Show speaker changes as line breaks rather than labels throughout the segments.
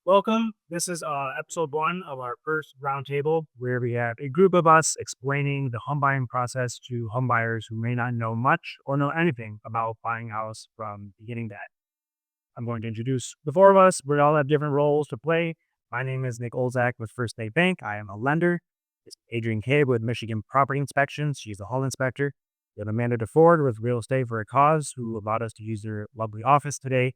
Welcome. This is episode one of our first roundtable, where we have a group of us explaining the home buying process to home buyers who may not know much or know anything about buying a house from beginning to end. I'm going to introduce the four of us. We all have different roles to play. My name is Nick Olzak with First State Bank. I am a lender. It's Adrian Cabe with Michigan Property Inspections. She's a hall inspector. We have Amanda DeFord with Real Estate for a Cause, who allowed us to use their lovely office today.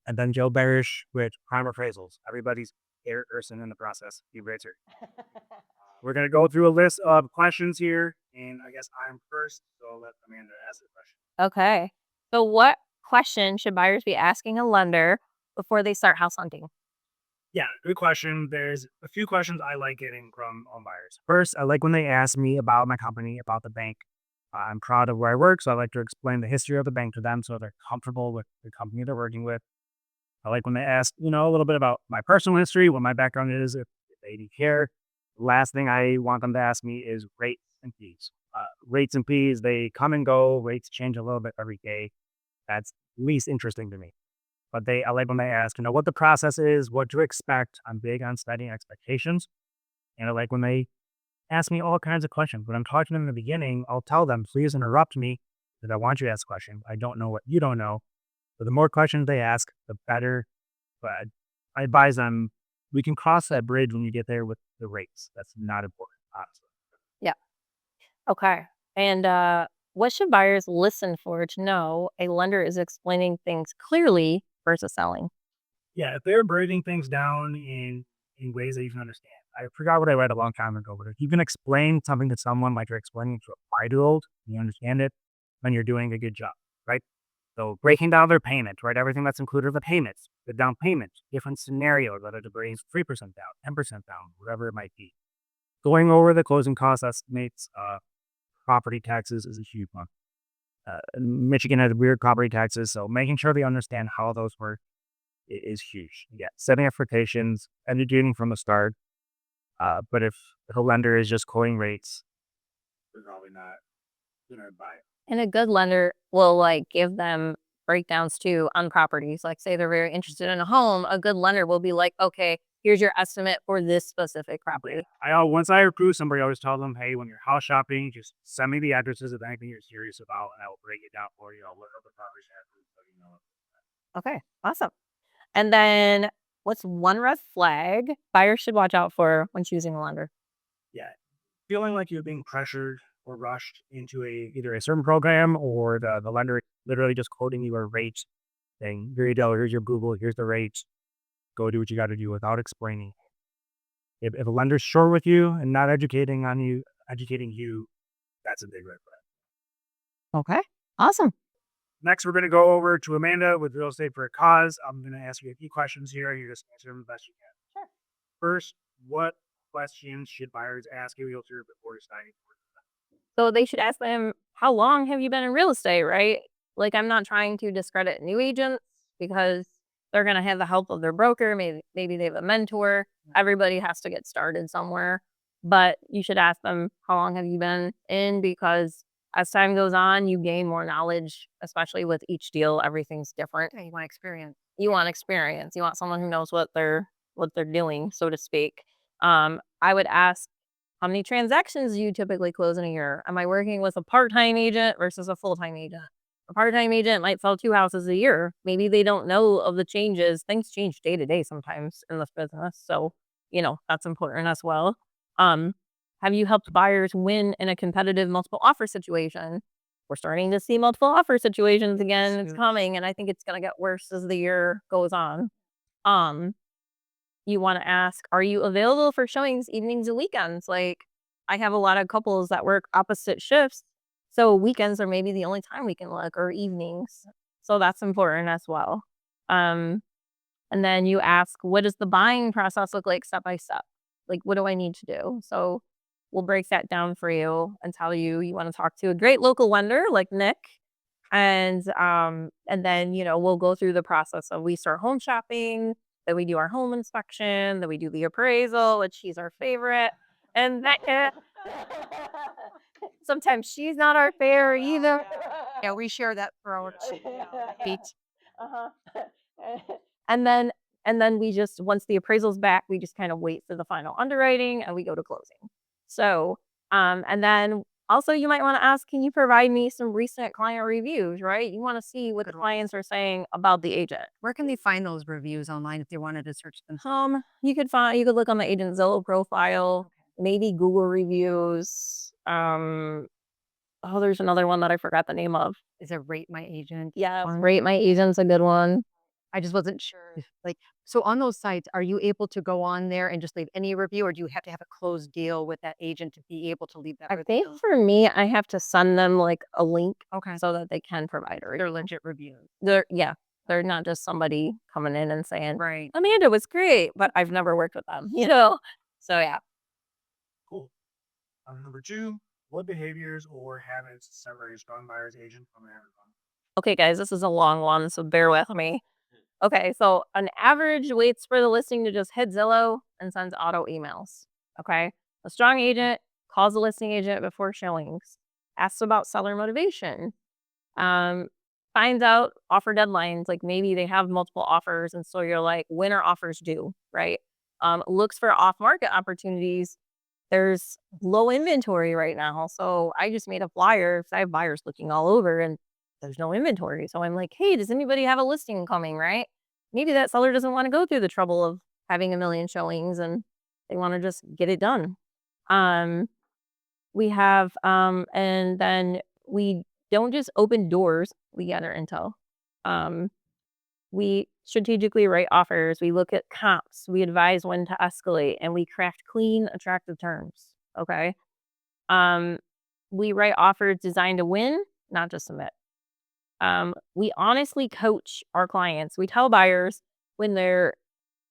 And then Joe Barish with Prime Appraisals. Everybody's favorite person in the process. You rates her. We're going to go through a list of questions here. And I guess I'm first. So let Amanda ask the question.
Okay. So what question should buyers be asking a lender before they start house hunting?
Yeah, good question. There's a few questions I like getting from home buyers. First, I like when they ask me about my company, about the bank. I'm proud of where I work, so I like to explain the history of the bank to them so they're comfortable with the company they're working with. I like when they ask, a little bit about my personal history, what my background is, if they do care. Last thing I want them to ask me is rates and fees. Rates and fees, they come and go. Rates change a little bit every day. That's least interesting to me. But I like when they ask, what the process is, what to expect. I'm big on setting expectations. And I like when they ask me all kinds of questions. When I'm talking to them in the beginning, I'll tell them, please interrupt me because I want you to ask a question. I don't know what you don't know. But the more questions they ask, the better. But I advise them, we can cross that bridge when you get there with the rates. That's not important, honestly.
Yeah. Okay. And what should buyers listen for to know a lender is explaining things clearly versus selling?
Yeah, if they're breaking things down in ways that you can understand. I forgot what I read a long time ago, but if you can explain something to someone like you're explaining to a 5-year-old, you understand it, then you're doing a good job, right? So breaking down their payment, right? Everything that's included in the payments, the down payment, different scenarios, whether to bring 3% down, 10% down, whatever it might be. Going over the closing cost estimates, property taxes is a huge one. Michigan has weird property taxes, so making sure they understand how those work is huge. Yeah, setting expectations, educating from the start. But if a lender is just quoting rates, they're probably not gonna buy it.
And a good lender will give them breakdowns too on properties. Like say they're very interested in a home, a good lender will be like, okay, here's your estimate for this specific
Yeah,
property.
once I approve somebody, I always tell them, hey, when you're house shopping, just send me the addresses of anything you're serious about, and I will break it down for you. I'll look up the properties so you know.
Okay. Awesome. And then what's one red flag buyers should watch out for when choosing a lender?
Yeah, feeling like you're being pressured or rushed into either a certain program or the lender literally just quoting you a rate, saying, here you go, here's your Google, here's the rates, go do what you got to do without explaining. If a lender's short with you and not educating you, that's a big red flag.
Okay. Awesome.
Next, we're going to go over to Amanda with Real Estate for a Cause. I'm going to ask you a few questions here. You just answer them the best you can.
Sure.
First, what questions should buyers ask a realtor before deciding?
So they should ask them, how long have you been in real estate, right? Like, I'm not trying to discredit new agents because they're going to have the help of their broker. Maybe they have a mentor. Everybody has to get started somewhere. But you should ask them, how long have you been in? Because as time goes on, you gain more knowledge, especially with each deal. Everything's different.
Yeah, you want experience.
You want experience. You want someone who knows what they're doing, so to speak. I would ask, how many transactions do you typically close in a year? Am I working with a part-time agent versus a full-time agent? A part-time agent might sell 2 houses a year. Maybe they don't know of the changes. Things change day to day sometimes in this business. So, that's important as well. Um, have you helped buyers win in a competitive multiple offer situation? We're starting to see multiple offer situations again. It's coming, and I think it's gonna get worse as the year goes on. Um, you wanna ask, are you available for showings evenings and weekends? Like, I have a lot of couples that work opposite shifts, so weekends are maybe the only time we can look, or evenings. So that's important as well. Um, and then you ask, what does the buying process look like step by step? Like, what do I need to do? So we'll break that down for you and tell you you wanna talk to a great local lender like Nick. And then, we'll go through the process of we start home shopping, then we do our home inspection, then we do the appraisal, which she's our favorite. And then sometimes she's not our favorite either.
Yeah, we share that for our Pete.
Uh-huh. And then And then once the appraisal's back, we just kind of wait for the final underwriting and we go to closing. So, and then also you might want to ask, can you provide me some recent client reviews, right? You want to see what the clients are saying about the agent.
Where can they find those reviews online if they wanted to search them?
You could look on the agent Zillow profile, maybe Google reviews. Oh, there's another one that I forgot the name of.
Is it Rate My Agent?
Yeah,
One?
Rate My Agent's a good one.
I just wasn't sure. Like, so on those sites, are you able to go on there and just leave any review, or do you have to have a closed deal with that agent to be able to leave that
I
review?
think for me, I have to send them like a link
Okay.
so that they can provide a review.
They're legit reviews.
They're not just somebody coming in and saying,
Right.
Amanda was great, but I've never worked with them, you know? So yeah.
Cool. Number 2, what behaviors or habits separate a strong buyer's agent from an average one?
Okay, guys, this is a long one, so bear with me. Okay, so an average waits for the listing to just hit Zillow and sends auto emails. Okay. A strong agent calls the listing agent before showings, asks about seller motivation, um, finds out offer deadlines, like maybe they have multiple offers, and so you're like, when are offers due, right? Looks for off-market opportunities. There's low inventory right now, so I just made a flyer 'cause I have buyers looking all over, and there's no inventory. So I'm like, hey, does anybody have a listing coming, right? Maybe that seller doesn't want to go through the trouble of having a million showings and they want to just get it done. Um, we have, and then we don't just open doors, we gather intel. Um, we strategically write offers, we look at comps, we advise when to escalate, and we craft clean, attractive terms. Okay. Um, we write offers designed to win, not just submit. We honestly coach our clients. We tell buyers when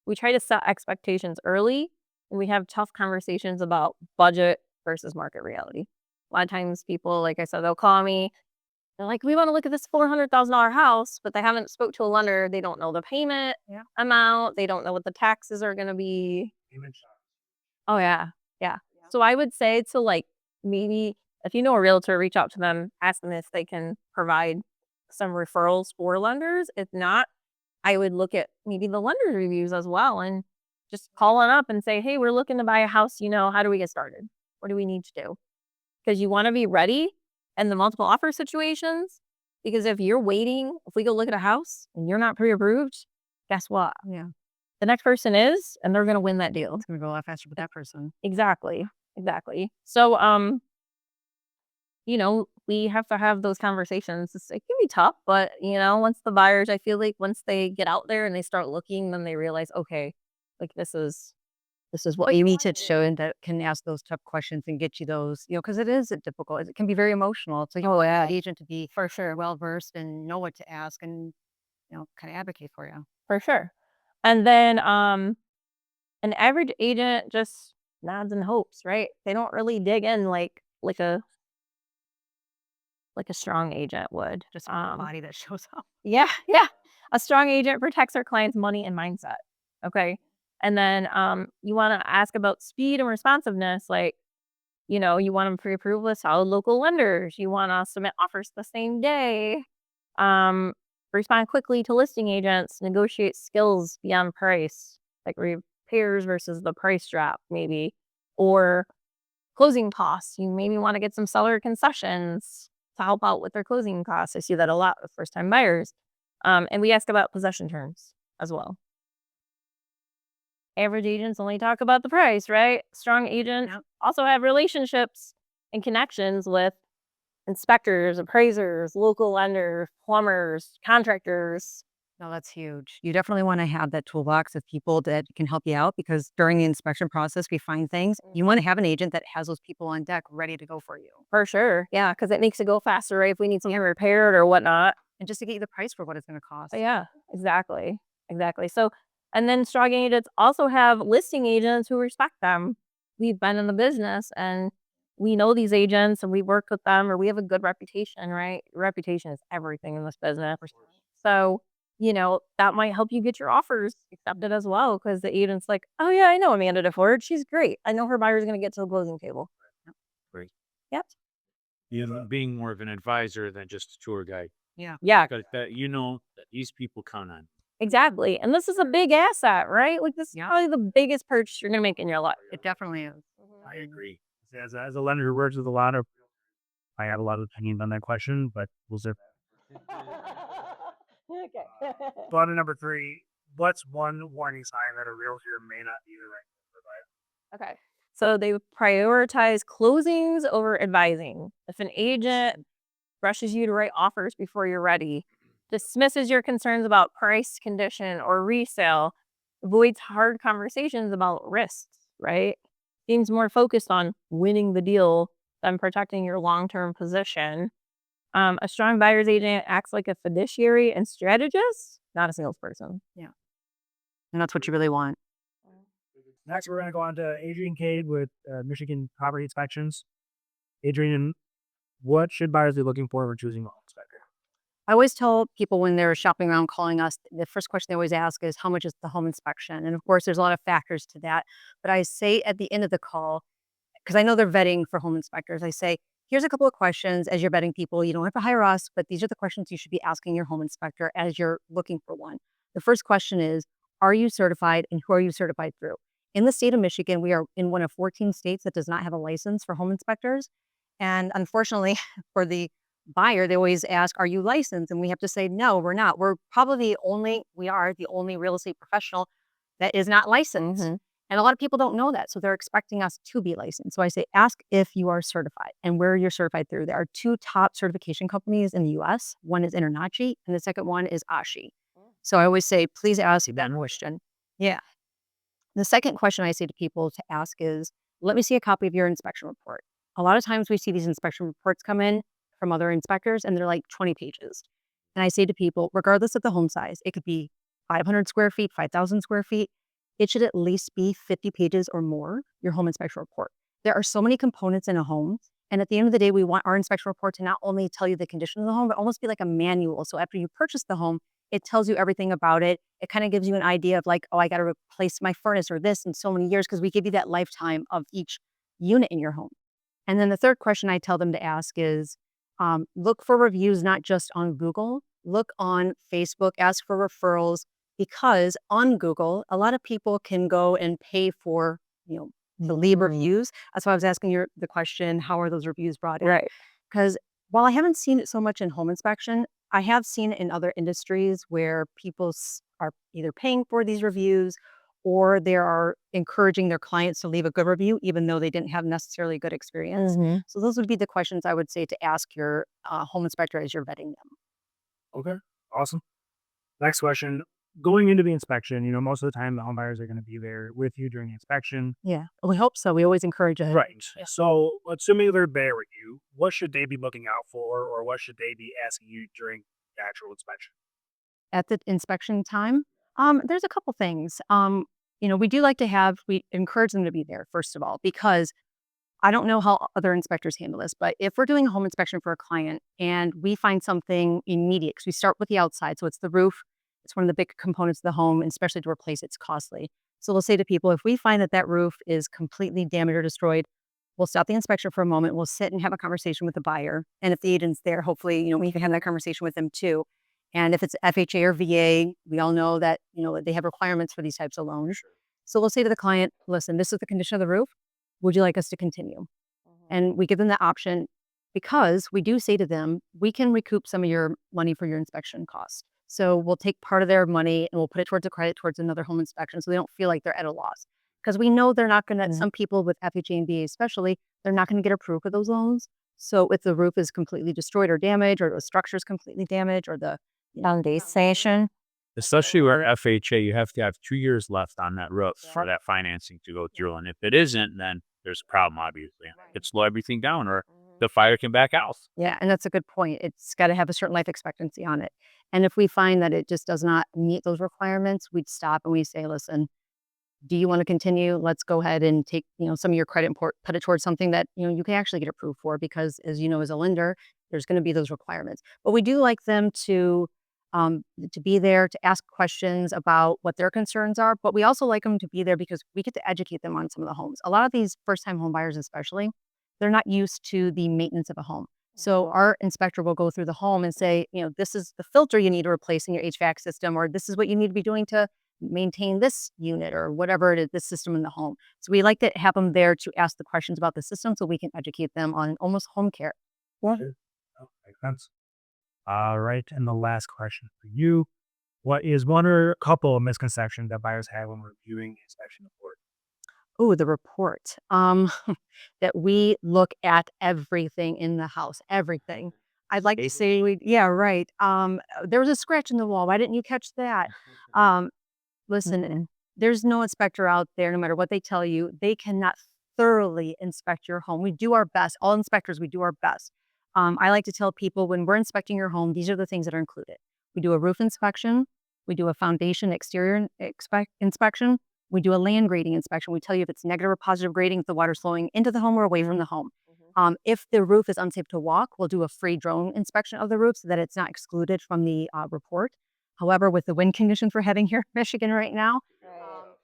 we try to set expectations early and we have tough conversations about budget versus market reality. A lot of times people, like I said, they'll call me. They're like, we want to look at this $400,000 house, but they haven't spoke to a lender. They don't know the payment amount. They don't know what the taxes are going to be.
Payment shop.
Oh yeah. Yeah. So I would say to like, maybe if you know a realtor, reach out to them, ask them if they can provide some referrals for lenders. If not, I would look at maybe the lender reviews as well and just call on up and say, hey, we're looking to buy a house. How do we get started? What do we need to do? Because you want to be ready in the multiple offer situations. Because if we go look at a house and you're not pre-approved, guess what?
Yeah.
The next person is, and they're going to win that deal.
It's going to go a lot faster with that person.
Exactly. So, we have to have those conversations. It can be tough, but once the buyers, I feel like once they get out there and they start looking, then they realize, okay, like this is what
But
we
you
need
need
to
to show and that can ask those tough questions and get you those, because it is difficult. It can be very emotional. So you want the agent to be
for sure.
well versed and know what to ask and kind of advocate for you.
For sure. And then an average agent just nods and hopes, right? They don't really dig in like a strong agent would.
Just a body that shows up.
Yeah. A strong agent protects their client's money and mindset. Okay. And then you want to ask about speed and responsiveness. Like, you want them pre-approved with solid local lenders. You want to submit offers the same day. Respond quickly to listing agents, negotiate skills beyond price, like repairs versus the price drop, maybe, or closing costs. You maybe want to get some seller concessions to help out with their closing costs. I see that a lot with first time buyers. And we ask about possession terms as well. Average agents only talk about the price, right? Strong agents also have relationships and connections with inspectors, appraisers, local lenders, plumbers, contractors.
No, that's huge. You definitely want to have that toolbox of people that can help you out because during the inspection process, we find things. You want to have an agent that has those people on deck ready to go for you.
For sure. Yeah, because it makes it go faster, right? If we need something repaired or whatnot.
And just to get you the price for what it's going to cost.
Yeah, exactly. So, and then strong agents also have listing agents who respect them. We've been in the business and we know these agents and we work with them or we have a good reputation, right? Reputation is everything in this business. So, that might help you get your offers accepted as well because the agent's like, oh yeah, I know Amanda DeFord. She's great. I know her buyer's going to get to the closing table.
Great.
Yep.
Being more of an advisor than just a tour guide.
Yeah.
Yeah.
Because that that these people count on.
Exactly. And this is a big asset, right? Like this is
Yeah.
probably the biggest purchase you're gonna make in your life.
It definitely is.
I agree. As a lender who works with a lot of, I have a lot of opinions on that question, but we'll zip.
Okay.
Thought number 3, what's one warning sign that a realtor may not be the right provider?
Okay. So they prioritize closings over advising. If an agent rushes you to write offers before you're ready, dismisses your concerns about price, condition, or resale, avoids hard conversations about risks, right? Seems more focused on winning the deal than protecting your long term position. A strong buyer's agent acts like a fiduciary and strategist, not a salesperson.
And that's what you really want.
Next, we're going to go on to Adrian Cade with Michigan Property Inspections. Adrian, what should buyers be looking for when choosing a home inspector?
I always tell people when they're shopping around calling us, the first question they always ask is, how much is the home inspection? And of course, there's a lot of factors to that. But I say at the end of the call, because I know they're vetting for home inspectors, I say, here's a couple of questions as you're vetting people. You don't have to hire us, but these are the questions you should be asking your home inspector as you're looking for one. The first question is, are you certified and who are you certified through? In the state of Michigan, we are in one of 14 states that does not have a license for home inspectors. And unfortunately, for the buyer, they always ask, are you licensed? And we have to say, no, we're not. We are the only real estate professional that is not licensed.
Mhm.
And a lot of people don't know that. So they're expecting us to be licensed. So I say, ask if you are certified and where you're certified through. There are 2 top certification companies in the US. One is Internachi and the second one is Ashi. So I always say, please ask that question. Yeah. The second question I say to people to ask is, let me see a copy of your inspection report. A lot of times we see these inspection reports come in from other inspectors and they're like 20 pages. And I say to people, regardless of the home size, it could be 500 square feet, 5,000 square feet, it should at least be 50 pages or more, your home inspection report. There are so many components in a home. And at the end of the day, we want our inspection report to not only tell you the condition of the home, but almost be like a manual. So after you purchase the home, it tells you everything about it. It kind of gives you an idea of like, oh, I got to replace my furnace or this in so many years, because we give you that lifetime of each unit in your home. And then the third question I tell them to ask is, look for reviews, not just on Google, look on Facebook, ask for referrals, because on Google, a lot of people can go and pay for, the lead reviews. That's why I was asking you the question, how are those reviews brought in?
Right.
Because while I haven't seen it so much in home inspection, I have seen it in other industries where people are either paying for these reviews or they are encouraging their clients to leave a good review, even though they didn't have necessarily a good experience.
Mhm.
So those would be the questions I would say to ask your home inspector as you're vetting them.
Okay, awesome. Next question. Going into the inspection, most of the time the home buyers are going to be there with you during the inspection.
Yeah, we hope so. We always encourage it.
Right. So, assuming they're there with you, what should they be looking out for, or what should they be asking you during the actual inspection?
At the inspection time, there's a couple things. We encourage them to be there, first of all, because I don't know how other inspectors handle this, but if we're doing a home inspection for a client and we find something immediate, because we start with the outside, so it's the roof, it's one of the big components of the home, and especially to replace it's costly. So we'll say to people, if we find that that roof is completely damaged or destroyed, we'll stop the inspection for a moment. We'll sit and have a conversation with the buyer. And if the agent's there, hopefully, we can have that conversation with them too. And if it's FHA or VA, we all know that, they have requirements for these types of loans. So we'll say to the client, listen, this is the condition of the roof. Would you like us to continue? And we give them the option, because we do say to them, we can recoup some of your money for your inspection costs. So we'll take part of their money and we'll put it towards a credit towards another home inspection, so they don't feel like they're at a loss. Because we know they're not going to, some people with FHA and VA especially, they're not going to get approved for those loans. So if the roof is completely destroyed or damaged, or the structure is completely damaged, or the
Foundation.
especially where FHA, you have to have 2 years left on that roof for that financing to go through. And if it isn't, then there's a problem, obviously. It could slow everything down, or the fire can back out.
Yeah, and that's a good point. It's got to have a certain life expectancy on it. And if we find that it just does not meet those requirements, we'd stop and we say, listen, do you want to continue? Let's go ahead and take, some of your credit and put it towards something that, you can actually get approved for, because as you know, as a lender, there's going to be those requirements. But we do like them to be there to ask questions about what their concerns are. But we also like them to be there because we get to educate them on some of the homes. A lot of these first-time home buyers especially, they're not used to the maintenance of a home. So our inspector will go through the home and say, this is the filter you need to replace in your HVAC system, or this is what you need to be doing to maintain this unit or whatever it is, this system in the home. So we like to have them there to ask the questions about the system so we can educate them on almost home care.
Sure. Oh, makes sense. All right. And the last question for you. What is one or a couple of misconceptions that buyers have when reviewing the inspection report?
Oh, the report. That we look at everything in the house, everything. I'd like to say yeah, right. There was a scratch in the wall. Why didn't you catch that? Um, Listen, there's no inspector out there, no matter what they tell you, they cannot thoroughly inspect your home. We do our best. All inspectors, we do our best. I like to tell people when we're inspecting your home, these are the things that are included. We do a roof inspection. We do a foundation exterior inspection. We do a land grading inspection. We tell you if it's negative or positive grading, if the water's flowing into the home or away from the home. If the roof is unsafe to walk, we'll do a free drone inspection of the roof so that it's not excluded from the report. However, with the wind conditions we're having here in Michigan right now,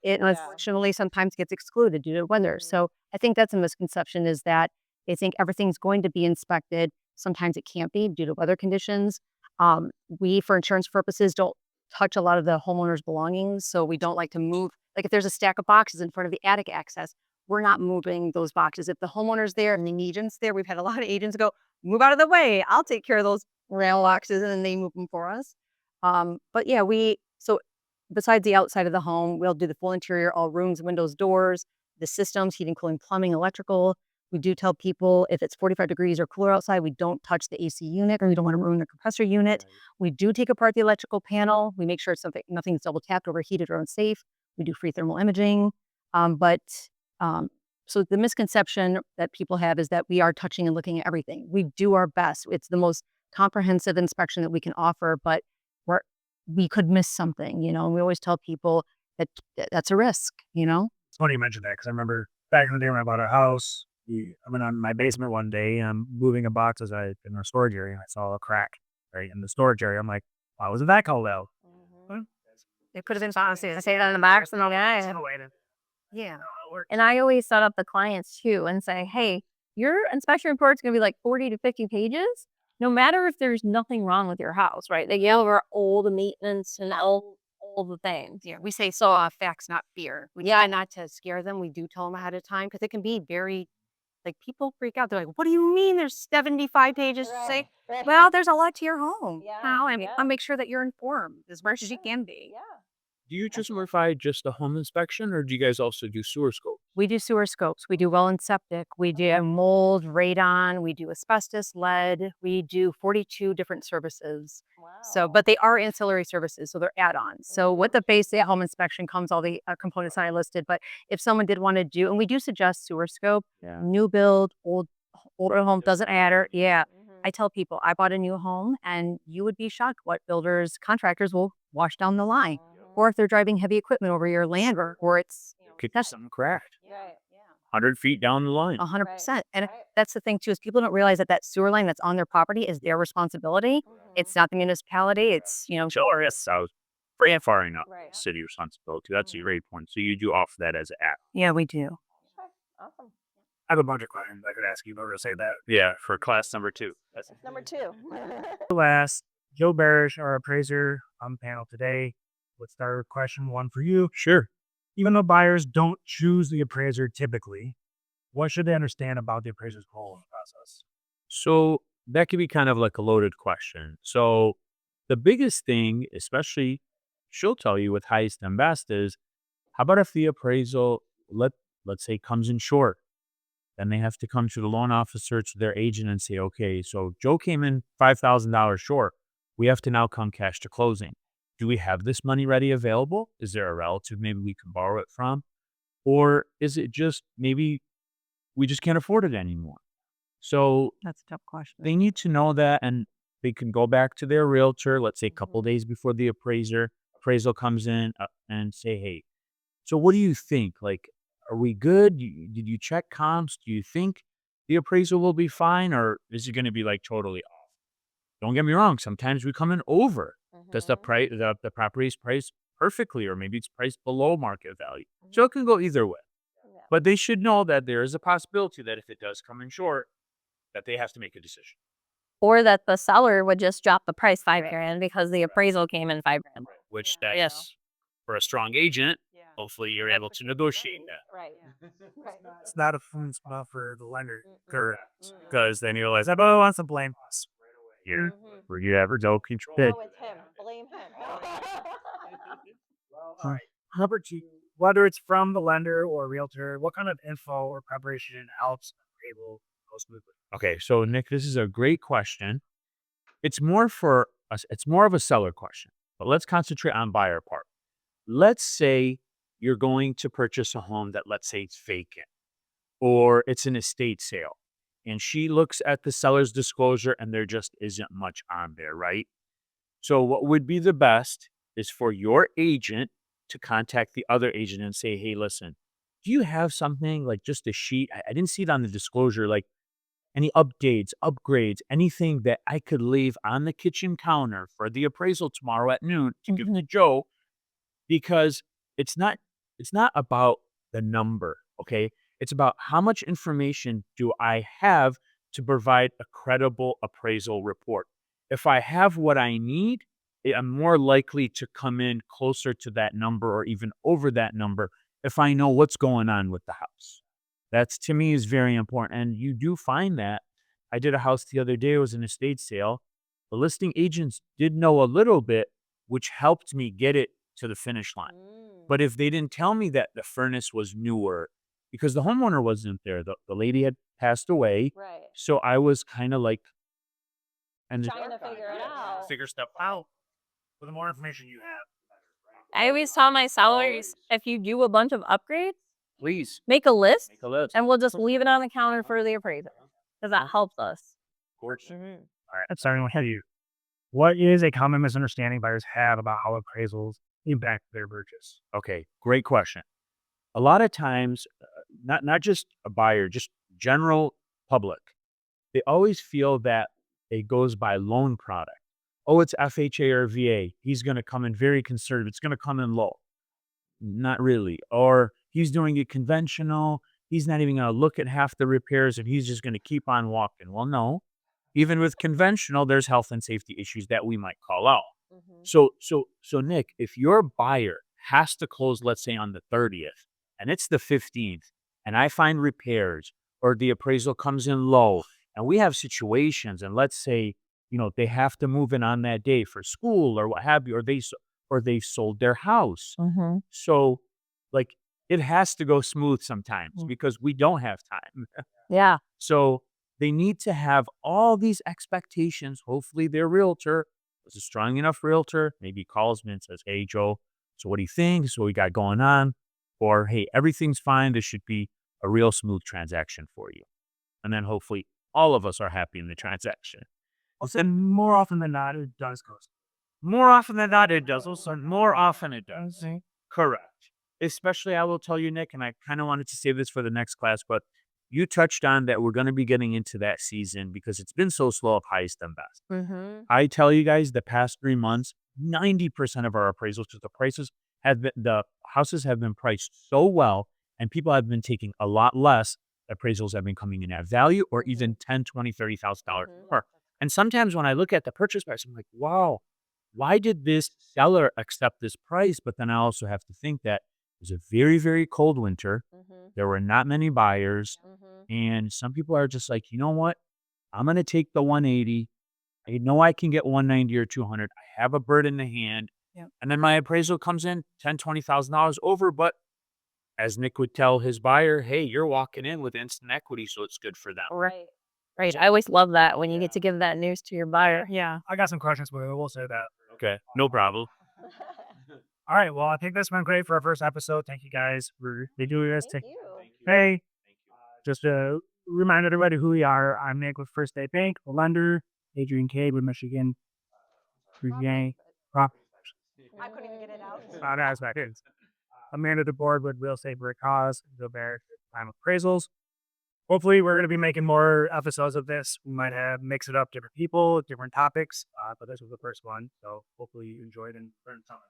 it unfortunately sometimes gets excluded due to weather. So I think that's a misconception is that they think everything's going to be inspected. Sometimes it can't be due to weather conditions. We, for insurance purposes, don't touch a lot of the homeowner's belongings. So we don't like to move. Like if there's a stack of boxes in front of the attic access, we're not moving those boxes. If the homeowner's there and the agent's there, we've had a lot of agents go, move out of the way. I'll take care of those rail boxes, and then they move them for us. But yeah, so besides the outside of the home, we'll do the full interior, all rooms, windows, doors, the systems, heating, cooling, plumbing, electrical. We do tell people if it's 45 degrees or cooler outside, we don't touch the AC unit or we don't want to ruin the compressor unit. We do take apart the electrical panel. We make sure nothing's double tapped, overheated, or unsafe. We do free thermal imaging. So the misconception that people have is that we are touching and looking at everything. We do our best. It's the most comprehensive inspection that we can offer, but we could miss something, and we always tell people that that's a risk.
It's funny you mentioned that because I remember back in the day when I bought a house, I went on my basement one day and I'm moving a box in our storage area and I saw a crack right in the storage area. I'm like, why wasn't that called out?
It could have been fancy. I say it on the box and
Yeah.
yeah.
And I always set up the clients too and say, hey, your inspection report's going to be like 40 to 50 pages. No matter if there's nothing wrong with your house, right? They go over all the maintenance and all the things.
Yeah, we say facts, not fear. We try not to scare them. We do tell them ahead of time because it can be very, people freak out. They're like, what do you mean there's 75 pages to say? Well, there's a lot to your home. I'll make sure that you're informed as much as you can be.
Do you just provide just a home inspection, or do you guys also do sewer scope?
We do sewer scopes. We do well and septic. We do mold, radon. We do asbestos, lead. We do 42 different services. So, but they are ancillary services, so they're add-ons. So with the base at-home inspection comes all the components that I listed. But if someone did want to do, and we do suggest sewer scope, new build, older home doesn't matter. Yeah. I tell people I bought a new home and you would be shocked what contractors will wash down the line. Or if they're driving heavy equipment over your land or it's
Could something cracked. 100 feet down the line.
100%. And that's the thing too, is people don't realize that sewer line that's on their property is their responsibility. It's not the municipality. It's,
Sure, yes, I was pretty far enough. City responsibility. That's a great point. So you do offer that as an app.
Yeah, we do.
Awesome.
I have a bunch of questions I could ask you, but we're going to say that.
Yeah, for class number 2. That's
Number 2.
Last, Joe Barish, our appraiser on the panel today. Let's start with question 1 for you.
Sure.
Even though buyers don't choose the appraiser typically, what should they understand about the appraiser's role in the process?
So that could be kind of like a loaded question. So the biggest thing, especially she'll tell you with highest and best, is how about if the appraisal, let's say, comes in short? Then they have to come to the loan officer, to their agent, and say, okay, so Joe came in $5,000 short. We have to now come cash to closing. Do we have this money ready available? Is there a relative maybe we can borrow it from? Or is it just maybe we just can't afford it anymore? So
That's a tough question.
they need to know that, and they can go back to their realtor, let's say a couple days before the appraisal comes in, and say, hey, so what do you think? Like, are we good? Did you check comps? Do you think the appraisal will be fine? Or is it going to be like totally off? Don't get me wrong. Sometimes we come in over because the property is priced perfectly, or maybe it's priced below market value. So it can go either way. But they should know that there is a possibility that if it does come in short, that they have to make a decision.
or that the seller would just drop the price $5,000 because the appraisal came in $5,000.
Which
Yeah.
that's for a strong agent. Hopefully you're able to negotiate that.
Right.
It's not a fun spot for the lender.
Correct. Because then you realize, oh, wants to blame us. Here, were you ever no control?
Oh, it's him. Blame him.
How about you? Whether it's from the lender or realtor, what kind of info or preparation helps appraisal go smoothly?
Okay, so Nick, this is a great question. It's more for us, it's more of a seller question, but let's concentrate on buyer part. Let's say you're going to purchase a home that, let's say, it's vacant or it's an estate sale. And she looks at the seller's disclosure and there just isn't much on there, right? So, what would be the best is for your agent to contact the other agent and say, hey, listen, do you have something like just a sheet? I didn't see it on the disclosure, like any updates, upgrades, anything that I could leave on the kitchen counter for the appraisal tomorrow at noon to give to Joe, because it's not about the number, okay? It's about how much information do I have to provide a credible appraisal report. If I have what I need, I'm more likely to come in closer to that number or even over that number if I know what's going on with the house. That's, to me, is very important. And you do find that. I did a house the other day. It was an estate sale. The listing agents did know a little bit, which helped me get it to the finish line. But if they didn't tell me that the furnace was newer, because the homeowner wasn't there, the lady had passed away.
Right.
So I was kind of like, and
Trying to figure it out.
figure stuff
Wow. Well, the more information you have,
I always tell my sellers, if you do a bunch of upgrades,
please
make a list
make a list.
and we'll just leave it on the counter for the appraisal because that helps us.
Of course.
all right, I'm starting with you. What is a common misunderstanding buyers have about how appraisals impact their purchase?
Okay, great question. A lot of times, not just a buyer, just general public, they always feel that it goes by loan product. Oh, it's FHA or VA. He's going to come in very conservative. It's going to come in low. Not really. Or he's doing it conventional. He's not even going to look at half the repairs and he's just going to keep on walking. Well, no. Even with conventional, there's health and safety issues that we might call out. So Nick, if your buyer has to close, let's say on the 30th, and it's the 15th, and I find repairs or the appraisal comes in low, and we have situations, and let's say, they have to move in on that day for school or what have you, or they sold their house. So, like, it has to go smooth sometimes because we don't have time.
Yeah.
So they need to have all these expectations. Hopefully their realtor is a strong enough realtor, maybe calls me and says, hey, Joe, so what do you think? So what we got going on? Or, hey, everything's fine. This should be a real smooth transaction for you. And then hopefully all of us are happy in the transaction.
And more often than not, it does go smooth.
More often than not, it does. Also, more often it does. Correct. Especially, I will tell you, Nick, and I kind of wanted to save this for the next class, but you touched on that we're going to be getting into that season because it's been so slow of highest and best. I tell you guys, the past 3 months, 90% of our appraisals, because the houses have been priced so well, and people have been taking a lot less. Appraisals have been coming in at value or even $10,000, $20,000, $30,000 more. And sometimes when I look at the purchase price, I'm like, wow, why did this seller accept this price? But then I also have to think that it was a very, very cold winter. There were not many buyers. And some people are just like, you know what? I'm going to take the 180. I know I can get 190 or 200. I have a bird in the hand.
Yep.
And then my appraisal comes in $10,000, $20,000 over. But as Nick would tell his buyer, hey, you're walking in with instant equity, so it's good for them.
Right. Right. I always love that when you get to give that news to your buyer.
Yeah.
I got some questions, but we'll say that.
Okay, no problem.
All right. Well, I think this went great for our first episode. Thank you guys for doing this.
Thank you.
Hey, just to remind everybody who we are. I'm Nick with First State Bank, a lender. Adrian Cade with Michigan. Prop.
I couldn't even get it out.
That's what it is. Amanda DeBoard with Real Estate for a Cause. Gilbert, Time Appraisals. Hopefully, we're going to be making more episodes of this. We might have mix it up, different people, different topics. But this was the first one. So hopefully you enjoyed and learned something.